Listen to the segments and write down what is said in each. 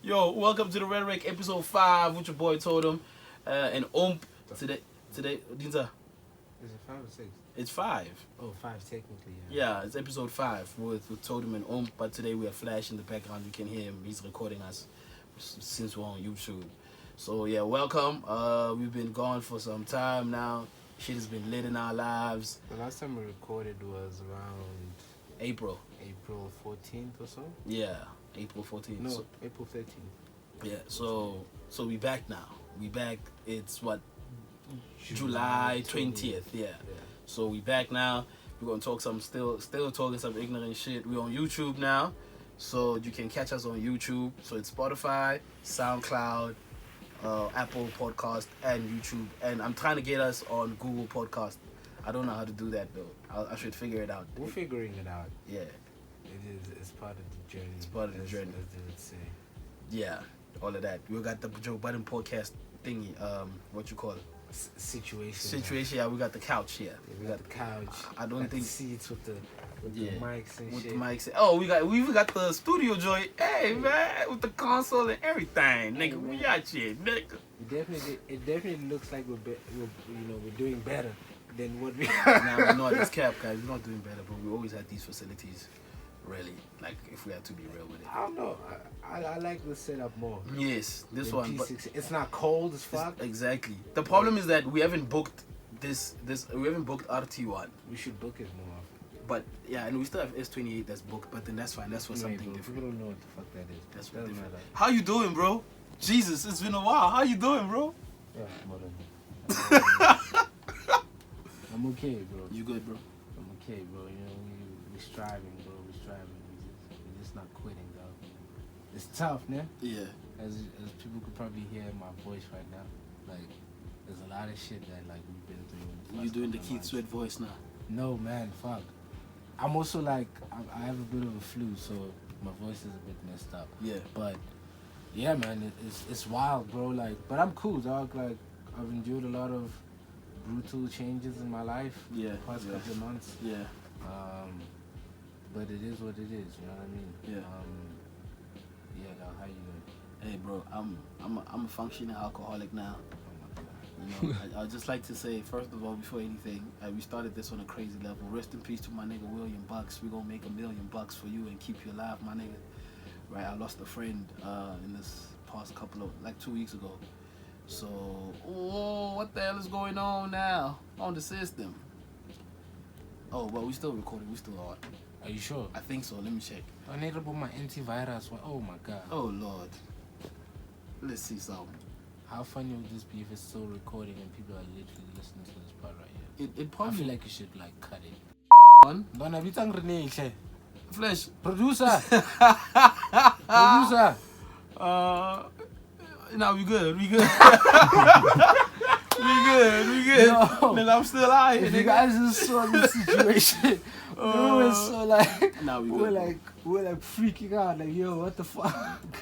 Yo, welcome to the Red Rake episode 5 with your boy Totem and Today, Dinza, Is it 5 or 6? it's 5. Oh, 5 technically, Yeah, it's episode 5 with Totem and but today we have Flash in the background. You can hear him. He's recording us since we're on YouTube. So yeah, welcome. We've been gone for some time now. Shit has been lit in our lives. The last time we recorded was around April 14th or so? Yeah, April 14th. No, So, April 13th. yeah, so we back now. We back. It's what, July 20th. Yeah. So we back now. We're gonna talk some still talking some ignorant shit. We're on YouTube now, so you can catch us on YouTube. So it's Spotify, SoundCloud, Apple Podcast, and YouTube. And I'm trying to get us on Google Podcast. I don't know how to do that though. I should figure it out. We're figuring it out. Yeah, It's part of the journey. It's part of the journey. As they would say. yeah, all of that. We got the Joe Budden podcast thingy. What you call it? Situation. Yeah, we got the couch here. Yeah, we got the couch. I don't got think the seats with the Yeah. mics and with shit. the mics. Oh, we even got the studio joint. Hey man, with the console and everything, nigga. We got shit, nigga. It definitely looks like we're doing better than what we Nah, no, this cap, guys. We're not doing better, but we always had these facilities. Really, like if we had to be real with it. I don't know. I like the setup more. Yes, this than one. But P6. It's not cold as fuck. exactly. The problem is that we haven't booked this. We haven't booked RT1. We should book it more often. But yeah, and we still have S28 that's booked. But then that's fine. That's for something Bro, different. people don't know what the fuck that is. That's Doesn't different. matter. How you doing, bro? Jesus, it's been a while. How you doing, bro? Yeah, more than I'm okay, bro. You good, bro? I'm okay, bro. You know, we striving, bro. We striving. We just not quitting, though. It's tough, man. Yeah. As people could probably hear in my voice right now, like there's a lot of shit that like we've been through. You doing the Keith Keith Sweat voice now? No, man, fuck. I'm also like I have a bit of a flu, so my voice is a bit messed up. Yeah. But yeah, man, it's wild, bro. Like, but I'm cool, dog. Like, I've endured a lot of brutal changes in my life. Yeah. Past Yeah. couple of months. Yeah. But it is what it is. You know what I mean? Yeah. Yeah, dog. How you doing? Hey, bro. I'm a functioning alcoholic now. Oh my god. You know, I'd just like to say, first of all, before anything, we started this on a crazy level. Rest in peace to my nigga William Bucks. We're gonna make $1 million for you and keep you alive, my nigga. Right? I lost a friend in this past couple of, like 2 weeks ago. So, what the hell is going on now on the system? Oh, but we still recording. We still on. Are you sure? I think so. Let me check. I need to put my antivirus. Oh my god. Oh Lord. Let's see something. How funny would this be if it's still recording and people are literally listening to this part right here? It I probably feel like you should like cut it. one. Dona bitang Rene. Flesh. Producer. Producer. No, we good. We good. we good. Yo. Nigga, I'm still alive. If you guys just saw this situation, we were so like, Now we we're good. like freaking out, like, yo, what the fuck?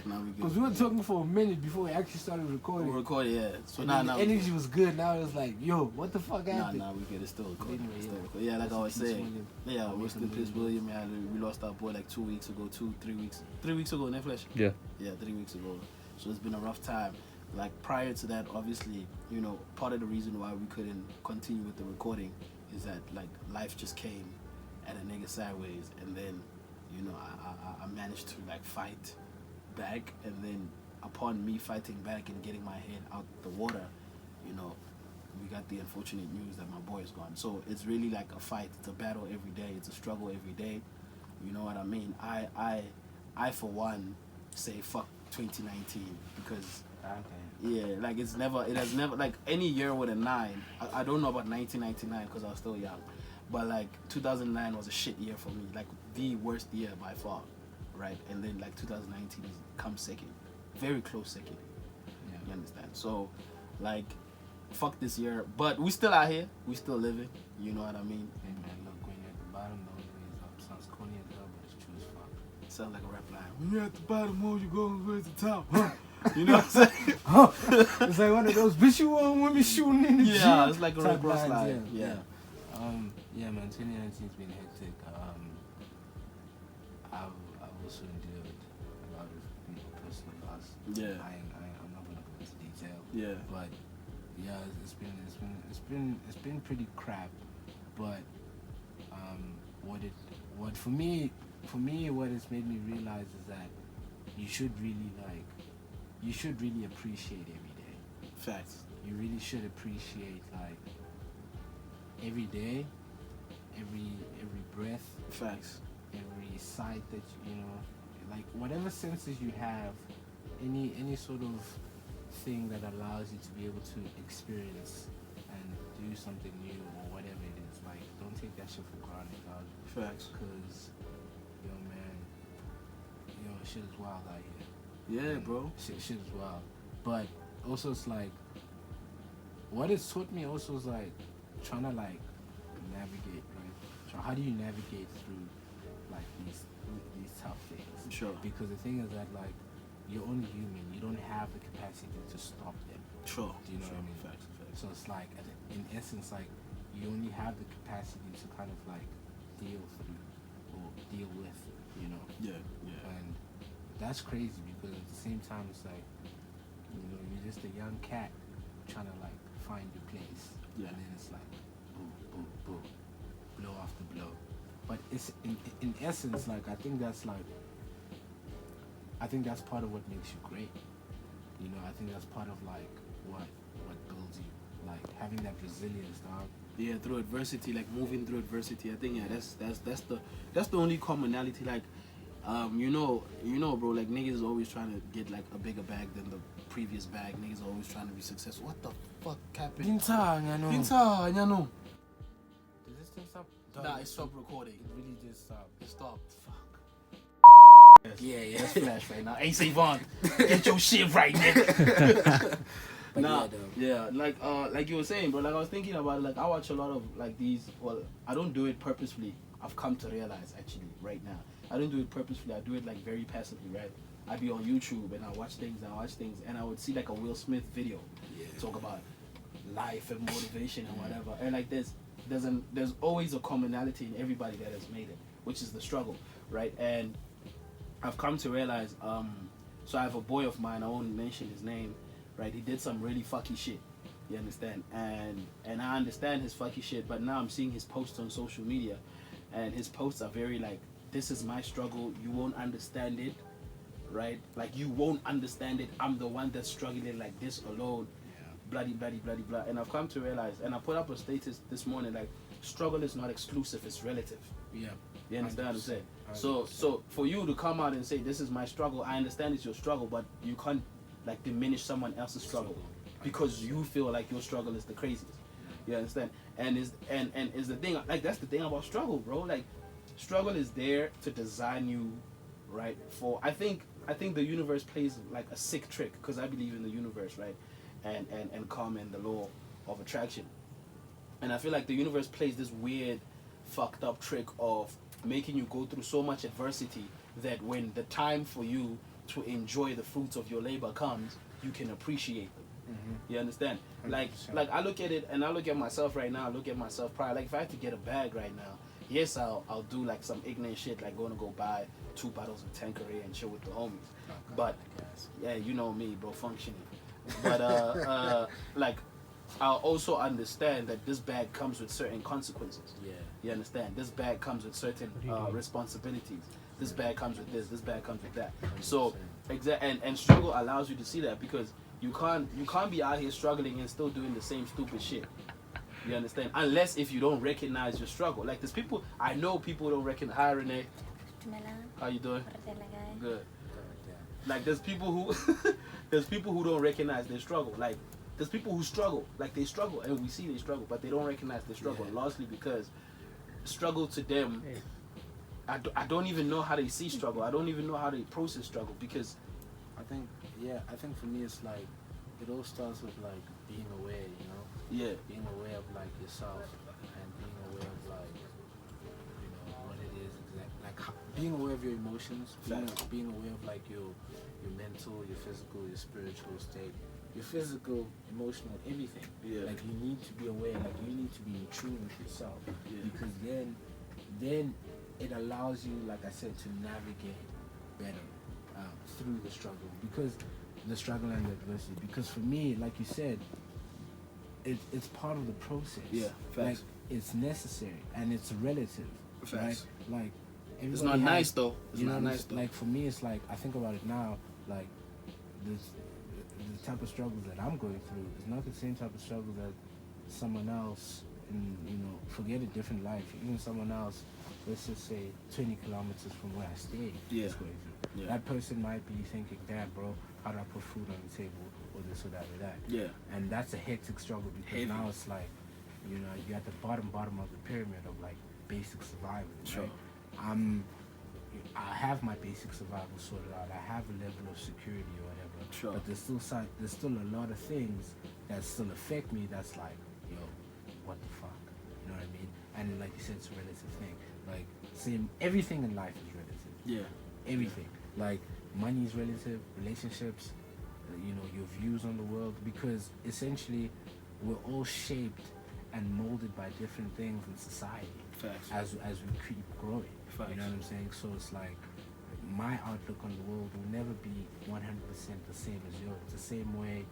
Now we good. Because we were talking for a minute before we actually started We're recording. recording, yeah. So And now, then now. the energy was good. Now it was like, yo, what the fuck happened? Nah, we good. It's still recording. Anyway, It's still yeah. recording. Yeah, like I was Rest in peace, saying. William. Yeah, rest in peace, William. Yeah, we lost our boy like 2 weeks ago. 3 weeks. 3 weeks ago, ne Flesh? Yeah. Yeah, 3 weeks ago. So it's been a rough time. Like prior to that, obviously, you know, part of the reason why we couldn't continue with the recording is that like life just came at a nigga sideways, and then, you know, I managed to like fight back, and then upon me fighting back and getting my head out the water, you know, we got the unfortunate news that my boy is gone. So it's really like a fight. It's a battle every day. It's a struggle every day. You know what I mean? I for one say fuck 2019 because. Okay. Yeah, like it has never, like any year with a 9, I don't know about 1999 because I was still young, but like 2009 was a shit year for me, like the worst year by far, right? And then like 2019 comes second, very close second, Yeah. you understand? So like, fuck this year, but we still out here, we still living, you know what I mean? Hey man, look, when you're at the bottom, the only way is up. Sounds corny as hell, but it's true as fuck. It sounds like a rap line. When you're at the bottom, all you go is the top, huh? You know what I'm saying? It's like one of those bitch you want women shooting in the gym. Yeah, it's like a type Rick Ross lines, line. Yeah. Yeah, man. 2019's been hectic. I've also endured a lot of personal loss. Yeah. I'm not gonna go into detail. Yeah. But yeah, it's been pretty crap. But what for me what it's made me realize is that you should really appreciate every day. Facts. You really should appreciate like every day, every breath, Facts. every sight that you know, like whatever senses you have, any sort of thing that allows you to be able to experience and do something new or whatever it is. Like, don't take that shit for granted, dog. Facts. Because, yo, man, shit is wild out here. Yeah, And bro. Shit is wild. But also, it's like, what it's taught me also is like trying to like navigate, right? How do you navigate through like these tough things? Sure. Because the thing is that like you're only human. You don't have the capacity to stop them. Sure. Do you know what I mean? Facts. So it's like, in essence, like you only have the capacity to kind of like deal through or deal with, you know. Yeah. And that's crazy because at the same time, it's like, you're just a young cat trying to like find your place. Yeah. And then it's like, boom, blow after blow. But it's in essence, like I think that's part of what makes you great. I think that's part of like what builds you, like having that resilience, dog. Yeah, through adversity, like moving through adversity. I think that's the only commonality. Like, bro. Like niggas is always trying to get like a bigger bag than the previous bag. Niggas are always trying to be successful. What the fuck happened? Pinta, I know. Does this thing stop? Nah, it stopped recording. It really just stopped. It stopped. Fuck. Yeah. That's flash right now. Hey, Savon, get your shit right, nigga. Nah, yeah, like you were saying, bro. Like I was thinking about it, like I watch a lot of like these. Well, I don't do it purposefully. I've come to realize actually right now. I don't do it purposefully. I do it like very passively, right? I'd be on YouTube and I watch things, and I would see like a Will Smith video talk about life and motivation and whatever. And like there's always a commonality in everybody that has made it, which is the struggle, right? And I've come to realize, so I have a boy of mine, I won't mention his name, right? He did some really fucky shit, you understand? And I understand his fucky shit, but now I'm seeing his posts on social media, and his posts are very like, this is my struggle, you won't understand it, right? Like, you won't understand it, I'm the one that's struggling like this alone, bloody, blah. And I've come to realize, and I put up a status this morning, like, struggle is not exclusive, it's relative. Yeah. You understand what I'm saying? 100%. So for you to come out and say this is my struggle, I understand it's your struggle, but you can't like diminish someone else's struggle because you feel like your struggle is the craziest. You understand? And is the thing, like that's the thing about struggle, bro. Like struggle is there to design you, right? For I think the universe plays like a sick trick, because I believe in the universe, right? And karma and the law of attraction. And I feel like the universe plays this weird fucked up trick of making you go through so much adversity that when the time for you to enjoy the fruits of your labor comes, you can appreciate them. Mm-hmm. You understand? 100%. Like I look at it, and I look at myself right now, I look at myself prior. Like if I had to get a bag right now, yes, I'll do like some ignorant shit, like going to go buy 2 bottles of Tanqueray and chill with the homies. But yeah, you know me, bro, functioning. But like I'll also understand that this bag comes with certain consequences. Yeah. You understand? This bag comes with certain responsibilities. This bag comes with this bag comes with that. 100%. So and struggle allows you to see that, because you can't be out here struggling and still doing the same stupid shit. You understand? Unless if you don't recognize your struggle. Like there's people, I know people don't recognize. Hi Renee. How you doing? Good. Like there's people who don't recognize their struggle. Like there's people who struggle, like they struggle, and we see they struggle, but they don't recognize their struggle, largely because struggle to them, I don't even know how they see struggle. I don't even know how they process struggle, because I think for me it's like, it all starts with like being aware, you know? Yeah. Being aware of like yourself, and being aware of like, what it is exactly. Like being aware of your emotions, being aware of like your mental, your physical, your spiritual state. Your physical, emotional, everything. Yeah. Like you need to be aware. Like you need to be in tune with yourself. Yeah. Because then it allows you, like I said, to navigate better through the struggle. Because the struggle and the adversity. Because for me, like you said, it's part of the process. Yeah, facts. Like it's necessary and it's relative. Facts. Right? Like It's everybody not has- nice though. It's you not know, nice though. like for me, it's like I think about it now. Like this, the type of struggles that I'm going through is not the same type of struggle that someone else in, forget a different life, even someone else, let's just say 20 kilometers from where I stay is going through. Yeah. That person might be thinking, damn bro, how do I put food on the table, or this or that or that. Yeah. And that's a hectic struggle because Heavy. now it's like, you're at the bottom of the pyramid of like basic survival, Sure. right? I have my basic survival sorted out. I have a level of security or whatever. Sure. But there's still a lot of things that still affect me. That's like, yo, what the fuck? You know what I mean? And like you said, it's a relative thing. Like, everything in life is relative. Yeah. Everything. Like, money is relative. Relationships. Your views on the world. Because essentially, we're all shaped and molded by different things in society. Facts. As we keep growing. Facts. You know what I'm saying? So it's like my outlook on the world will never be 100% the same as yours. The same way,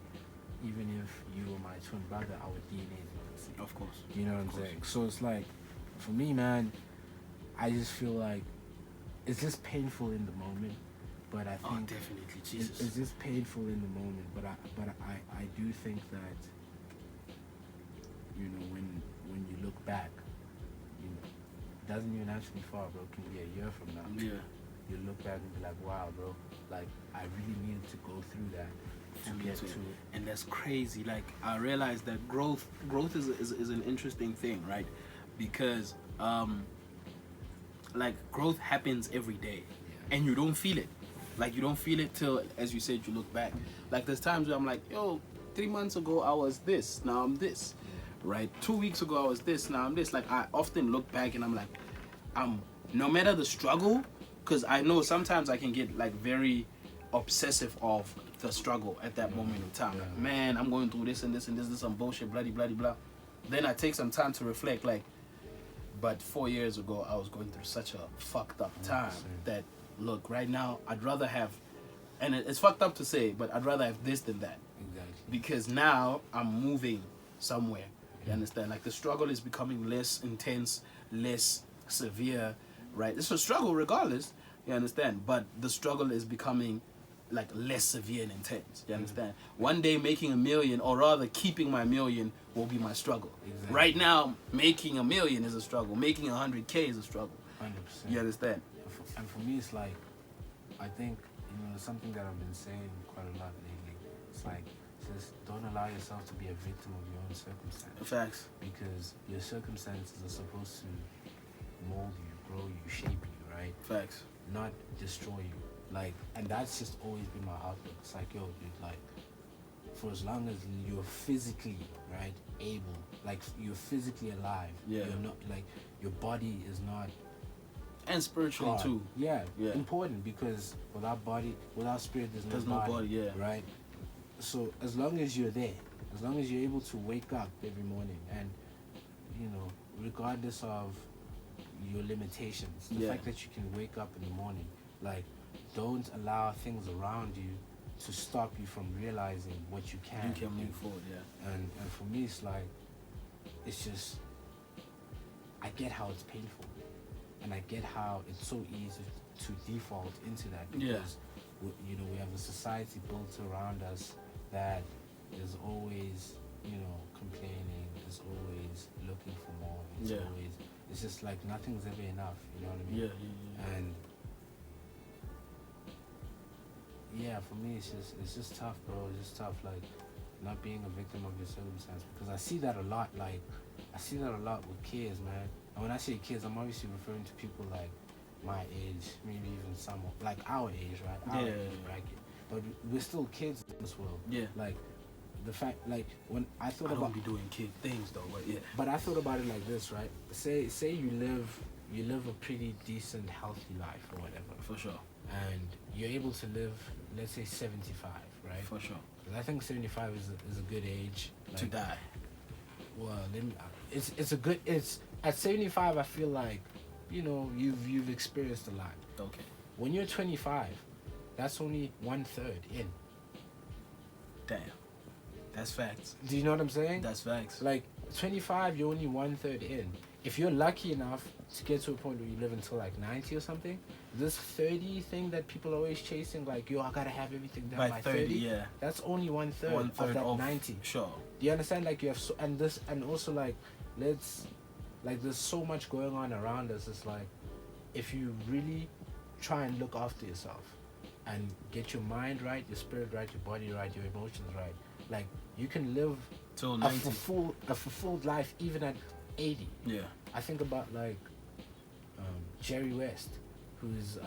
even if you were my twin brother, our DNA is not the same. Of course. You know what I'm saying? So it's like, for me, man, I just feel like it's just painful in the moment, but I think Definitely, Jesus. it's just painful in the moment. But I do think that when you look back, it doesn't even have to be far, bro. It can be a year from now. Yeah. You look back and be like, wow, bro, like I really needed to go through that to get to it. And that's crazy. Like I realized that growth is an interesting thing, right? Because like growth happens every day, and you don't feel it. Like you don't feel it till, as you said, you look back. Like there's times where I'm like, yo, 3 months ago I was this, now I'm this, right? 2 weeks ago I was this, now I'm this. Like I often look back and I'm like, no matter the struggle, because I know sometimes I can get like very obsessive of the struggle at that moment in time. Like, man, I'm going through this and this and this, some bullshit, bloody, bloody, blah. Then I take some time to reflect, like, but 4 years ago I was going through such a fucked up time that, look, right now I'd rather have, and it's fucked up to say, but I'd rather have this than that. Exactly. Because now I'm moving somewhere. You understand? Like the struggle is becoming less intense, less severe, right? It's a struggle regardless, you understand? But the struggle is becoming like less severe and intense, you understand? One day making $1 million, or rather keeping my $1 million, will be my struggle. Exactly. Right now, making $1 million is a struggle. Making 100K is a struggle. 100%. You understand? And for me, it's like, I think, something that I've been saying quite a lot lately. It's like, just don't allow yourself to be a victim of your own circumstances. Facts. Because your circumstances are supposed to mold you, grow you, shape you, right? Facts. Not destroy you. Like, and that's just always been my outlook. It's like, yo, dude, like, for as long as you're physically, right, able, like, you're physically alive. Yeah. You're not, like, your body is not. And spiritually God. too. Yeah, Yeah. important, because without spirit, there's no body, yeah. right? So as long as you're there, as long as you're able to wake up every morning, and regardless of your limitations, the fact that you can wake up in the morning, like, don't allow things around you to stop you from realizing what you can. You can move forward, yeah. And for me, it's like, it's just, I get how it's painful, and I get how it's so easy to default into that, because we have a society built around us that is always complaining, is always looking for more, it's just like nothing's ever enough, you know what I mean? And for me, it's just tough, bro. It's just tough, like, not being a victim of your circumstance, because I see that a lot. Like, I see that a lot with kids, man. And when I say kids, I'm obviously referring to people like my age, maybe even some like our age, right? Our age bracket. But we're still kids in this world. Yeah. Like, the fact, like, when I thought about, I don't be doing kid things though, but yeah. But I thought about it like this, right? Say you live a pretty decent, healthy life or whatever. For sure. And you're able to live, let's say 75, right? For sure. Because I think 75 is a good age, like, to die. Well, it's at 75. I feel like, you've experienced a lot. Okay. When you're 25, that's only 1/3 in. Damn. That's facts. Do you know what I'm saying? That's facts. Like 25, you're only 1/3 in. If you're lucky enough to get to a point where you live until like 90 or something, this 30 thing that people are always chasing, like, yo, I gotta have everything done by 30, yeah. that's only 1/3 of that 90. Sure. Do you understand? Like, you have so, and also like, there's so much going on around us. It's like, if you really try and look after yourself and get your mind right, your spirit right, your body right, your emotions right, like, you can live Till a 90. fulfilled life even at 80. Yeah. I think about like Jerry West, who's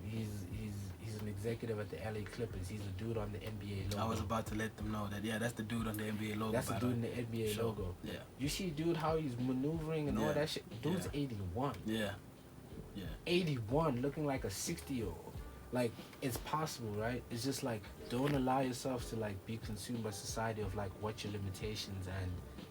he's an executive at the LA Clippers. He's a dude on the NBA logo. I was about to let them know that. Yeah, that's the dude on the NBA logo. That's the dude in the NBA Sure. logo. Yeah. You see, dude, how he's maneuvering and all Yeah. that shit. Dude's 81. Yeah. Yeah. 81, looking like a 60-year-old. Like, it's possible, right? It's just like, don't allow yourself to like be consumed by society of like what your limitations and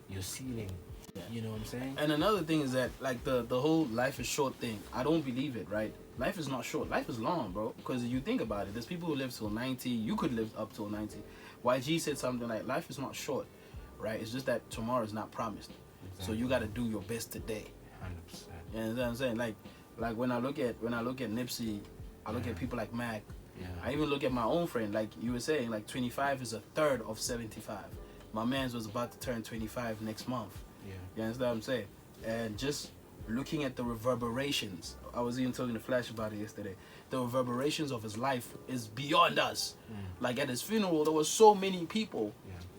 your ceiling. Yeah. You know what I'm saying? And another thing is that, like, the whole life is short thing, I don't believe it, right? Life is not short. Life is long, bro. Because you think about it, there's people who live till 90. You could live up till 90. YG said something like, life is not short, right? It's just that tomorrow is not promised. Exactly. So you got to do your best today. 100%. You know what I'm saying? Like when I look at Nipsey, I look at people like Mac. Yeah. I even look at my own friend, like you were saying, like 25 is a third of 75. My man's was about to turn 25 next month. Yeah. You understand what I'm saying? And just looking at the reverberations, I was even talking to Flash about it yesterday. The reverberations of his life is beyond us. Like at his funeral, there were so many people,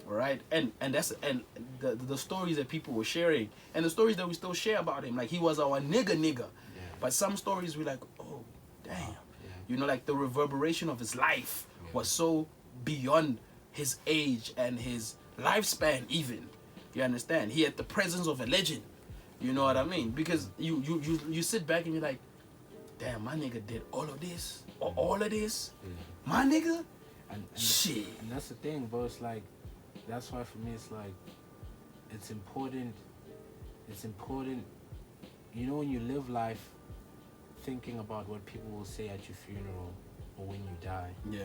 right? And the stories that people were sharing, and the stories that we still share about him, like he was our nigga. Yeah. But some stories we like, oh, damn. Yeah. You know, like the reverberation of his life was so beyond his age and his lifespan even. You understand? He had the presence of a legend. You know what I mean? Because you sit back and you're like, damn, my nigga did all of this or all of this. My nigga? And Shit. And that's the thing, bro. It's like, that's why for me it's like, it's important, you know, when you live life thinking about what people will say at your funeral or when you die. Yeah.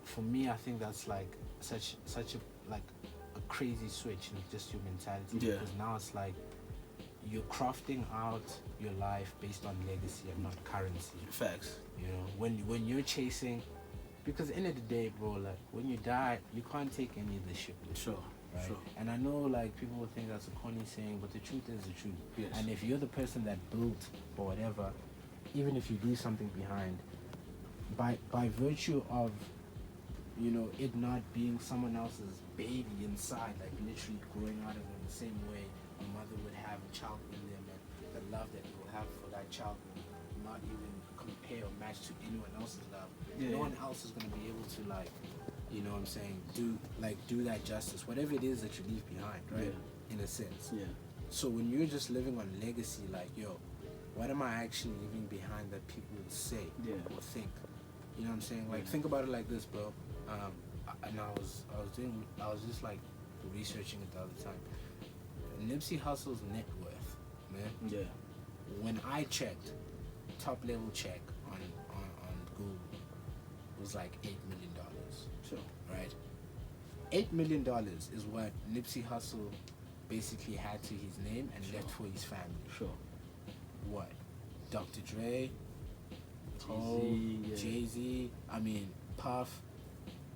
For me, I think that's like such a crazy switch in just your mentality. Yeah. Because now it's like you're crafting out your life based on legacy and not currency. Facts. You know, when you're chasing, because at the end of the day, bro, like when you die, you can't take any of this shit with you. Sure. Right? Sure. And I know like people will think that's a corny saying, but the truth is the truth. Yes. And if you're the person that built or whatever, even if you leave something behind, by virtue of, you know, it not being someone else's baby inside, like literally growing out of them the same way a mother would have a child in them, and the love that you will have for that child will not even compare or match to anyone else's love. No one else is going to be able to, like, you know what I'm saying, do that justice, whatever it is that you leave behind, right? In a sense. Yeah. So when you're just living on legacy, like, yo, what am I actually leaving behind that people would say or think? You know what I'm saying? Like, think about it like this, bro. And I was just like researching it the other time. Nipsey Hussle's net worth, man. Yeah. When I checked, top level check on Google was like $8 million. Sure. Right? $8 million is what Nipsey Hussle basically had to his name and left for his family. Sure. What? Dr. Dre, Jay-Z, Jay-Z, I mean Puff,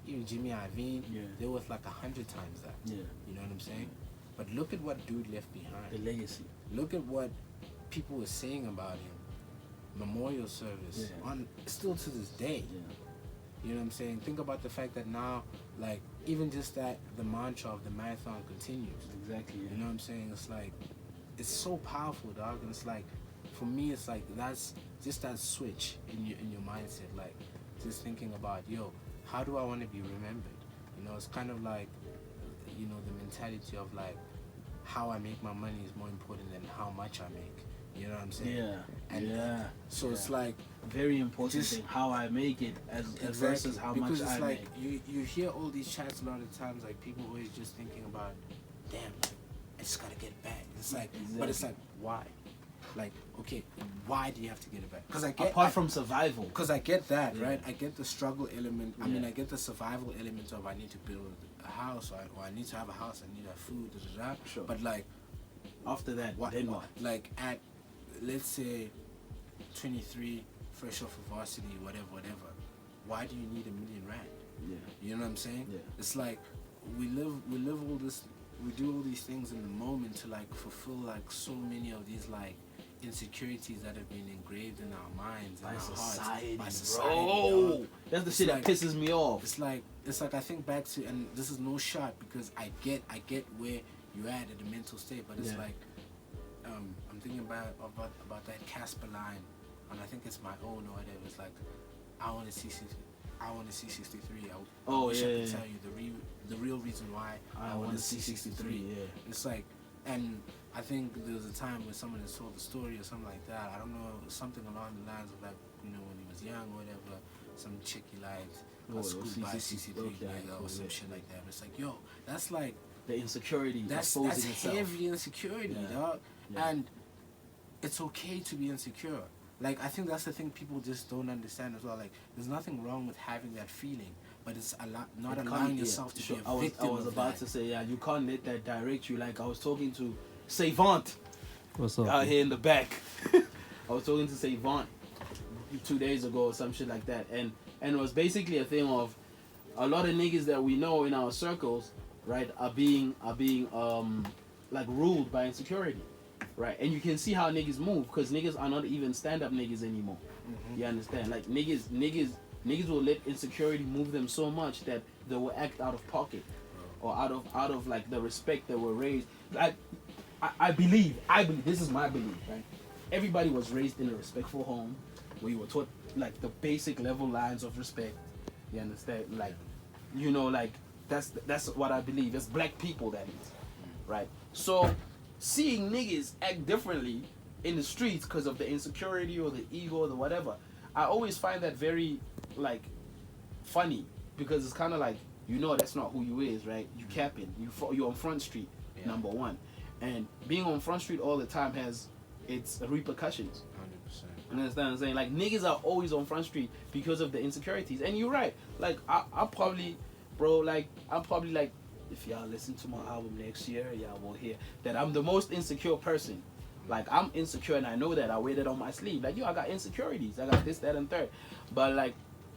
even Jimmy Iovine, Yeah. they're worth like 100 times that. Yeah. You know what I'm saying? But look at what dude left behind. The legacy. Look at what people were saying about him. Memorial service on still to this day. Yeah. You know what I'm saying? Think about the fact that now, like, even just that the mantra of the marathon continues. Exactly. You know what I'm saying? It's like, it's so powerful, dog. And it's like, for me, it's like that's just that switch in your mindset. Like, just thinking about, yo, how do I want to be remembered? You know, it's kind of like, you know, the mentality of like, how I make my money is more important than how much I make. You know what I'm saying? Yeah. And so it's like, very important just thing, how I make it as versus how because much it's I like make. you hear all these chats a lot of times, like people always just thinking about, damn, like, I just gotta get back. It's like, but it's like, why? Like, okay, why do you have to get it back? Because I get apart from survival. Because I get that, Yeah. right? I get the struggle element. I mean, Yeah. I get the survival element of I need to build a house, or I need to have a house, I need to have food, Sure. But like, After that, what? then what? Like at, let's say, 23, fresh off of varsity, whatever. Why do you need $1 million? Yeah. You know what I'm saying? Yeah. It's like we live all this, we do all these things in the moment to like fulfill like so many of these like insecurities that have been engraved in our minds and By our society, hearts. bro. Dog. That's the It's shit like- that pisses me off. It's like I think back to, and this is no shot because I get where you're at the mental state, but it's Yeah. like I'm thinking about that Casper line, and I think it's my own or whatever. It's like I want to see 63. I wish I could tell you the real reason why I want to see 63. Yeah. It's like, and I think there was a time when someone has told the story or something like that. I don't know, something along the lines of like, you know, when he was young or whatever, some chick he liked got schooled by 63 or some shit like that. But it's like, yo, that's like The insecurity that's exposing itself. heavy insecurity, Yeah. dog. Yeah. And it's okay to be insecure. Like, I think that's the thing people just don't understand as well. Like, there's nothing wrong with having that feeling, but it's not You allowing can't- yourself to sure. be a victim I was of about that. to say, yeah, you can't let that direct you. Like I was talking to Savant What's up? out here in the back. I was talking to Savant 2 days ago or some shit like that, and it was basically a thing of a lot of niggas that we know in our circles, right, are being like ruled by insecurity, right? And you can see how niggas move because niggas are not even stand-up niggas anymore. Mm-hmm. You understand? Like niggas will let insecurity move them so much that they will act out of pocket or out of like the respect that were raised. Like I believe this is my belief, right? Everybody was raised in a respectful home where you were taught like the basic level lines of respect. You understand? Like, you know, like that's what I believe. It's black people, that is, right? So seeing niggas act differently in the streets because of the insecurity or the ego or the whatever, I always find that very like funny because it's kind of like, you know, that's not who you is, right? You capping. You're on Front Street, Yeah. number one, and being on Front Street all the time has its repercussions. 100%. You understand what I'm saying? Like, niggas are always on Front Street because of the insecurities. And you're right. Like, I'll probably, like, if y'all listen to my album next year, y'all will hear that I'm the most insecure person. Like, I'm insecure and I know that. I wear that on my sleeve. Like, yo, I got insecurities. I got this, that, and third. But, like,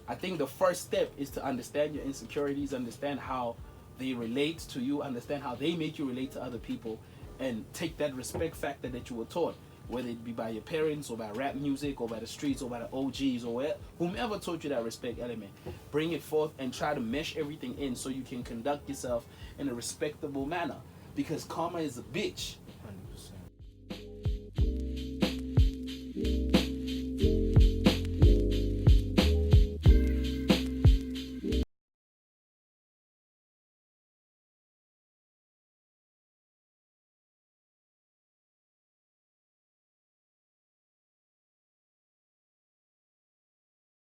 I think the first step is to understand your insecurities, understand how they relate to you, understand how they make you relate to other people, and take that respect factor that you were taught, whether it be by your parents or by rap music or by the streets or by the OGs or whomever taught you that respect element. Bring it forth and try to mesh everything in so you can conduct yourself in a respectable manner. Because karma is a bitch.